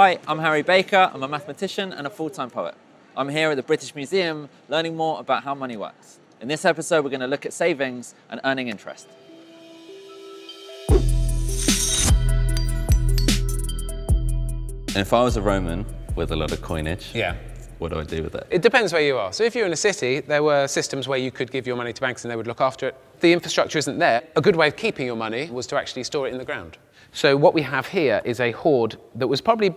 Hi, I'm Harry Baker. I'm a mathematician and a full-time poet. I'm here at the British Museum learning more about how money works. In this episode, we're going to look at savings and earning interest. If I was a Roman with a lot of coinage, what do I do with it? It depends where you are. So if you're in a city, there were systems where you could give your money to banks and they would look after it. The infrastructure isn't there. A good way of keeping your money was to actually store it in the ground. So what we have here is a hoard that was probably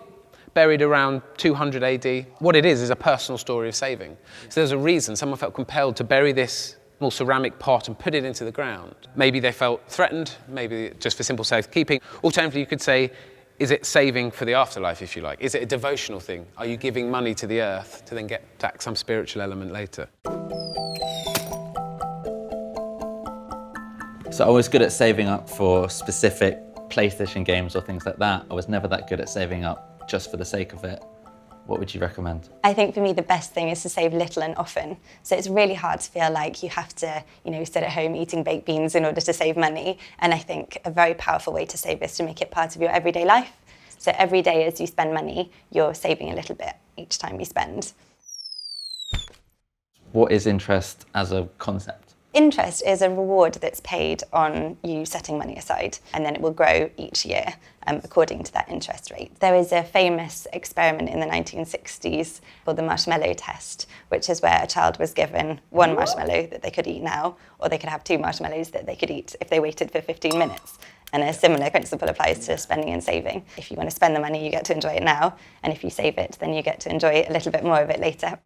buried around 200 AD. What it is a personal story of saving. So there's a reason someone felt compelled to bury this small ceramic pot and put it into the ground. Maybe they felt threatened, maybe just for simple safekeeping. Alternatively, you could say, is it saving for the afterlife, if you like? Is it a devotional thing? Are you giving money to the earth to then get back some spiritual element later? So I was good at saving up for specific PlayStation games or things like that. I was never that good at saving up just for the sake of it. What would you recommend? I think for me the best thing is to save little and often. So it's really hard to feel like you have to, sit at home eating baked beans in order to save money. And I think a very powerful way to save is to make it part of your everyday life. So every day as you spend money, you're saving a little bit each time you spend. What is interest as a concept? Interest is a reward that's paid on you setting money aside, and then it will grow each year according to that interest rate. There is a famous experiment in the 1960s called the marshmallow test, which is where a child was given one marshmallow that they could eat now, or they could have two marshmallows that they could eat if they waited for 15 minutes. And a similar principle applies to spending and saving. If you want to spend the money, you get to enjoy it now, and if you save it, then you get to enjoy a little bit more of it later.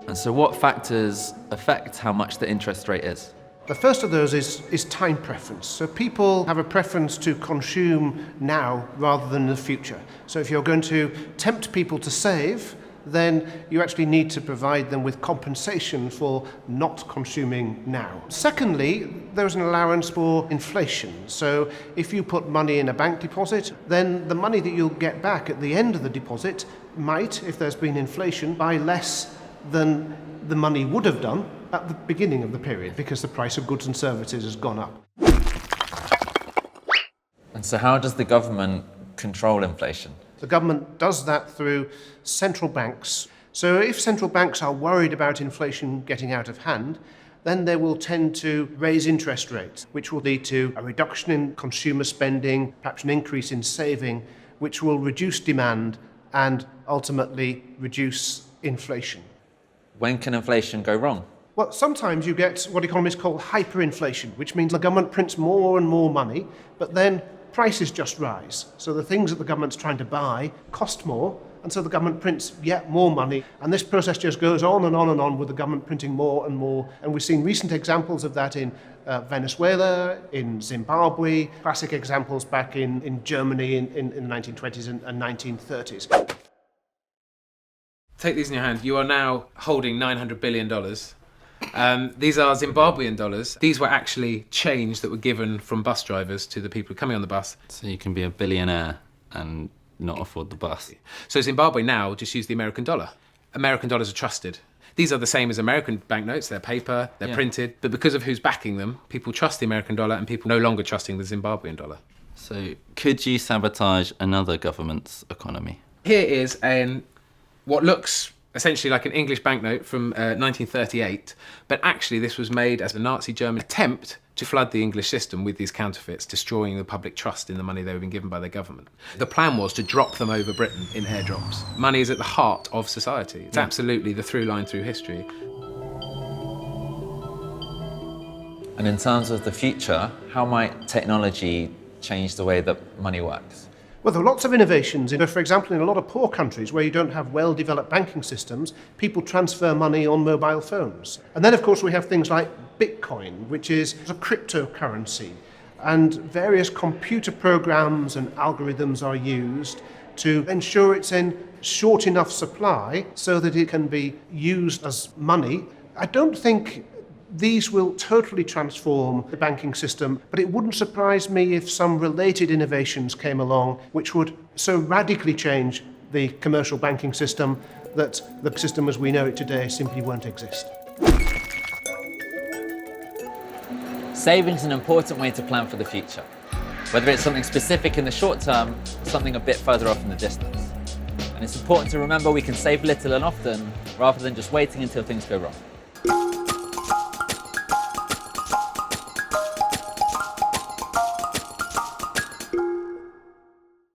And so what factors affect how much the interest rate is? The first of those is time preference. So people have a preference to consume now rather than in the future. So if you're going to tempt people to save, then you actually need to provide them with compensation for not consuming now. Secondly, there's an allowance for inflation. So if you put money in a bank deposit, then the money that you'll get back at the end of the deposit might, if there's been inflation, buy less than the money would have done at the beginning of the period because the price of goods and services has gone up. And so how does the government control inflation? The government does that through central banks. So if central banks are worried about inflation getting out of hand, then they will tend to raise interest rates, which will lead to a reduction in consumer spending, perhaps an increase in saving, which will reduce demand and ultimately reduce inflation. When can inflation go wrong? Well, sometimes you get what economists call hyperinflation, which means the government prints more and more money, but then prices just rise. So the things that the government's trying to buy cost more, and so the government prints yet more money. And this process just goes on and on and on with the government printing more and more. And we've seen recent examples of that in Venezuela, in Zimbabwe, classic examples back in Germany in the 1920s and 1930s. Take these in your hand. You are now holding $900 billion. These are Zimbabwean dollars. These were actually change that were given from bus drivers to the people coming on the bus. So you can be a billionaire and not afford the bus. So Zimbabwe now just use the American dollar. American dollars are trusted. These are the same as American banknotes. They're paper, they're printed. But because of who's backing them, people trust the American dollar and people no longer trusting the Zimbabwean dollar. So could you sabotage another government's economy? Here is what looks essentially like an English banknote from 1938, but actually this was made as a Nazi German attempt to flood the English system with these counterfeits, destroying the public trust in the money they were being given by their government. The plan was to drop them over Britain in airdrops. Money is at the heart of society. It's absolutely the through line through history. And in terms of the future, how might technology change the way that money works? Well, there are lots of innovations. For example, in a lot of poor countries where you don't have well-developed banking systems, people transfer money on mobile phones. And then, of course, we have things like Bitcoin, which is a cryptocurrency. And various computer programs and algorithms are used to ensure it's in short enough supply so that it can be used as money. I don't think these will totally transform the banking system, but it wouldn't surprise me if some related innovations came along which would so radically change the commercial banking system that the system as we know it today simply won't exist. Saving is an important way to plan for the future. whether it's something specific in the short term or something a bit further off in the distance. And it's important to remember we can save little and often rather than just waiting until things go wrong.